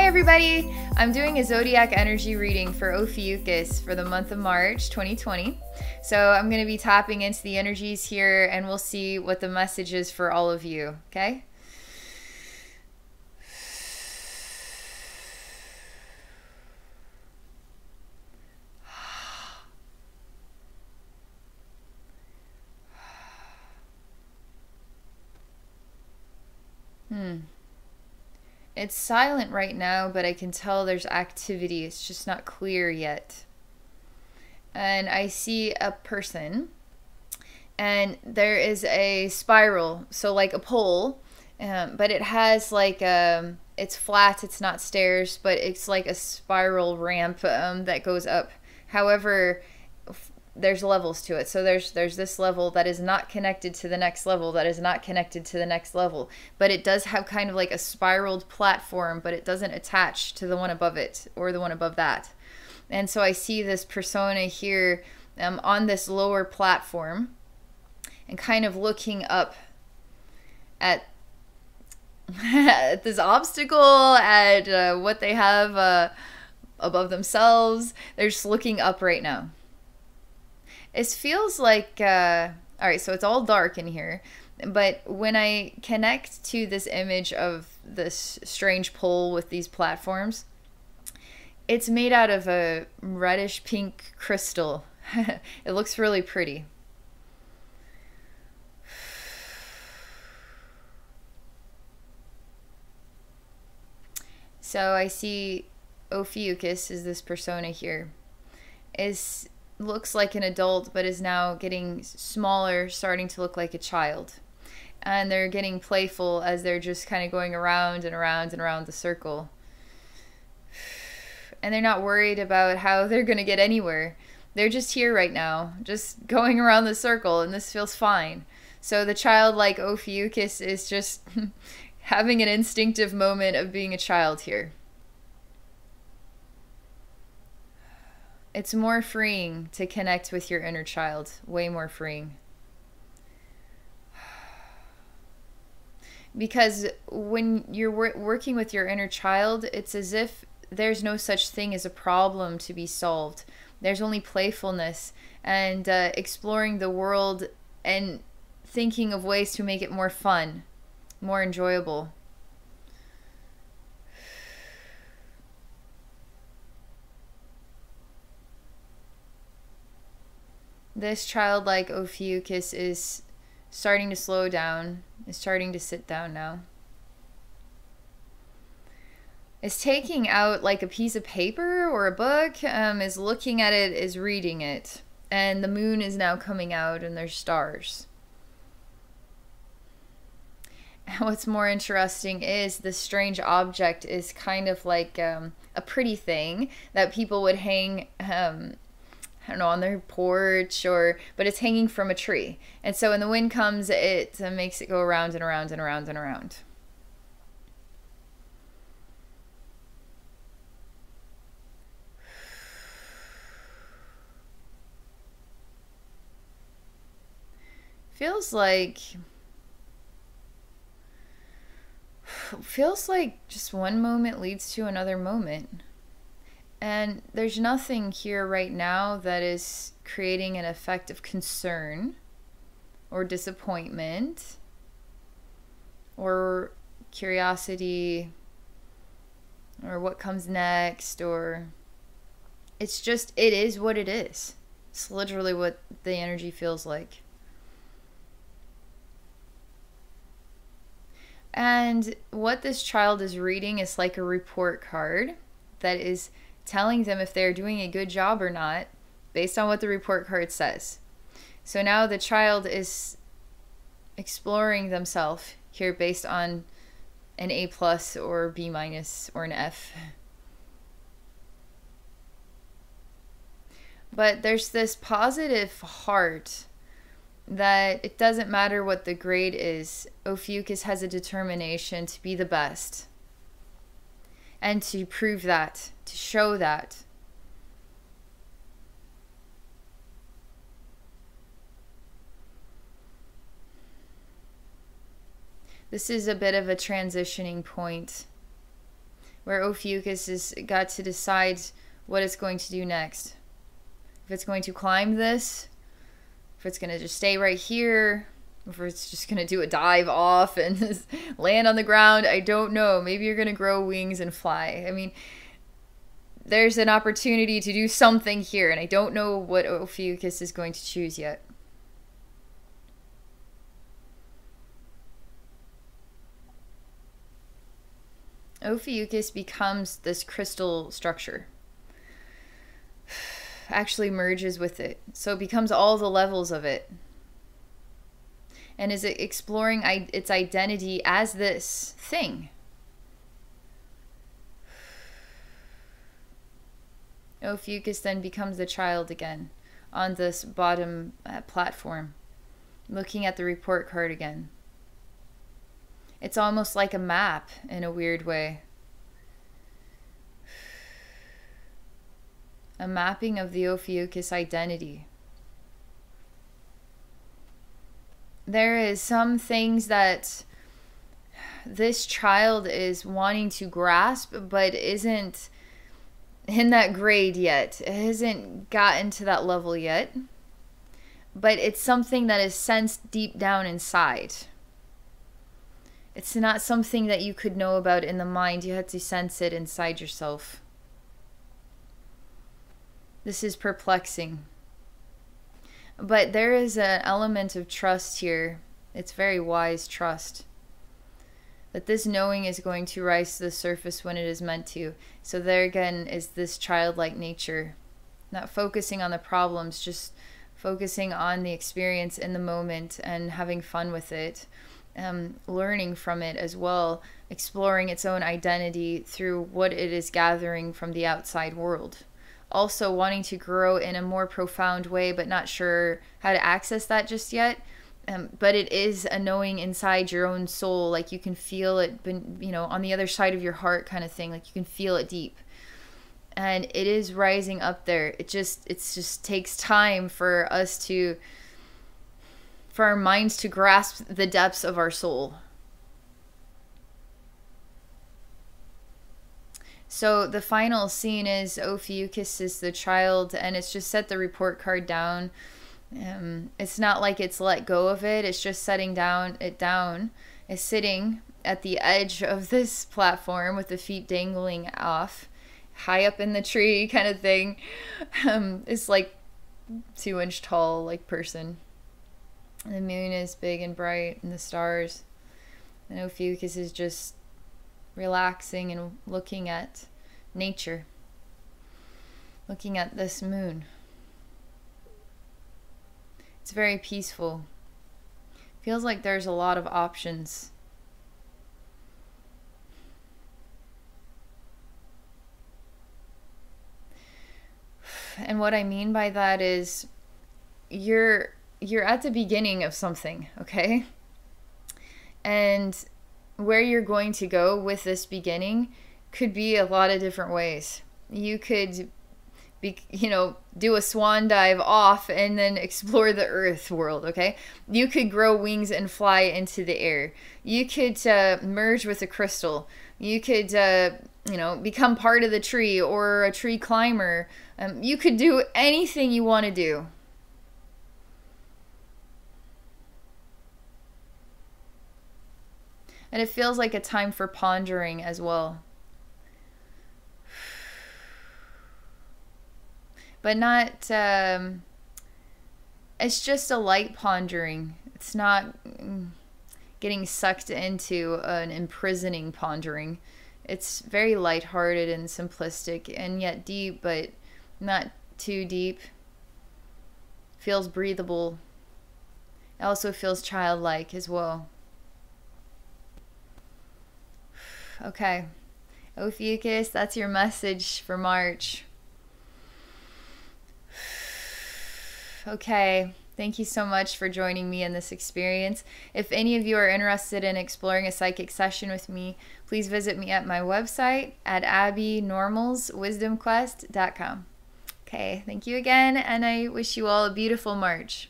Hi everybody! I'm doing a Zodiac energy reading for Ophiuchus for the month of March 2020. So I'm going to be tapping into the energies here and we'll see what the message is for all of you, okay? It's silent right now, but I can tell there's activity. It's just not clear yet. And I see a person, and there is a spiral, so like a pole, but it has like it's flat, it's not stairs, but it's like a spiral ramp that goes up. However, there's levels to it. So there's this level that is not connected to the next level, that is not connected to the next level, but it does have kind of like a spiraled platform, but it doesn't attach to the one above it or the one above that. And so I see this persona here on this lower platform and kind of looking up at at this obstacle, at what they have above themselves. They're just looking up right now. It feels like, all right, so it's all dark in here, but when I connect to this image of this strange pole with these platforms, it's made out of a reddish pink crystal. It looks really pretty. So I see Ophiuchus is this persona here. Looks like an adult, but is now getting smaller, starting to look like a child. And they're getting playful as they're just kind of going around and around and around the circle. And they're not worried about how they're going to get anywhere. They're just here right now, just going around the circle, and this feels fine. So the childlike Ophiuchus is just having an instinctive moment of being a child here. It's more freeing to connect with your inner child, way more freeing. Because when you're working with your inner child, it's as if there's no such thing as a problem to be solved. There's only playfulness and exploring the world and thinking of ways to make it more fun, more enjoyable. This childlike Ophiuchus is starting to slow down, is starting to sit down now. Is taking out like a piece of paper or a book, is looking at it, is reading it. And the moon is now coming out and there's stars. And what's more interesting is this strange object is kind of like a pretty thing that people would hang I don't know, on their porch, but it's hanging from a tree. And so when the wind comes, it makes it go around and around and around and around. Feels like just one moment leads to another moment. And there's nothing here right now that is creating an effect of concern or disappointment or curiosity or what comes next, or it's just, it is what it is. It's literally what the energy feels like. And what this child is reading is like a report card that is telling them if they're doing a good job or not based on what the report card says. So now the child is exploring themselves here based on an A+ or B- or an F. But there's this positive heart that it doesn't matter what the grade is. Ophiuchus has a determination to be the best. And to prove that, to show that. This is a bit of a transitioning point where Ophiuchus has got to decide what it's going to do next. If it's going to climb this, if it's going to just stay right here, if it's just going to do a dive off and just land on the ground, I don't know. Maybe you're going to grow wings and fly. I mean, there's an opportunity to do something here, and I don't know what Ophiuchus is going to choose yet. Ophiuchus becomes this crystal structure. Actually merges with it. So it becomes all the levels of it. And is it exploring its identity as this thing? Ophiuchus then becomes the child again on this bottom platform, looking at the report card again. It's almost like a map in a weird way. A mapping of the Ophiuchus identity. There is some things that this child is wanting to grasp, but isn't in that grade yet. It hasn't gotten to that level yet. But it's something that is sensed deep down inside. It's not something that you could know about in the mind. You had to sense it inside yourself. This is perplexing. But there is an element of trust here. It's very wise trust. That this knowing is going to rise to the surface when it is meant to. So there again is this childlike nature. Not focusing on the problems, just focusing on the experience in the moment and having fun with it. Learning from it as well. Exploring its own identity through what it is gathering from the outside world. Also wanting to grow in a more profound way, but not sure how to access that just yet. But it is a knowing inside your own soul, like you can feel it, you know, on the other side of your heart kind of thing, like you can feel it deep. And it is rising up there. It just takes time for us to, for our minds to grasp the depths of our soul. So the final scene is Ophiuchus is the child, and it's just set the report card down. It's not like it's let go of it. It's just setting it down. It's sitting at the edge of this platform with the feet dangling off, high up in the tree kind of thing. It's like 2-inch tall, like person. The moon is big and bright, and the stars. And Ophiuchus is just relaxing and looking at nature, looking at this moon. It's very peaceful. Feels like there's a lot of options. And what I mean by that is you're at the beginning of something, okay? And where you're going to go with this beginning could be a lot of different ways. You could be, you know, do a swan dive off and then explore the earth world, okay? You could grow wings and fly into the air. You could merge with a crystal. You could, you know, become part of the tree or a tree climber. You could do anything you want to do. And it feels like a time for pondering as well. But not, it's just a light pondering. It's not getting sucked into an imprisoning pondering. It's very lighthearted and simplistic and yet deep, but not too deep. Feels breathable. It also feels childlike as well. Okay, Ophiuchus, that's your message for March. Okay, thank you so much for joining me in this experience. If any of you are interested in exploring a psychic session with me, please visit me at my website at abbeynormalswisdomquest.com. Okay, thank you again, and I wish you all a beautiful March.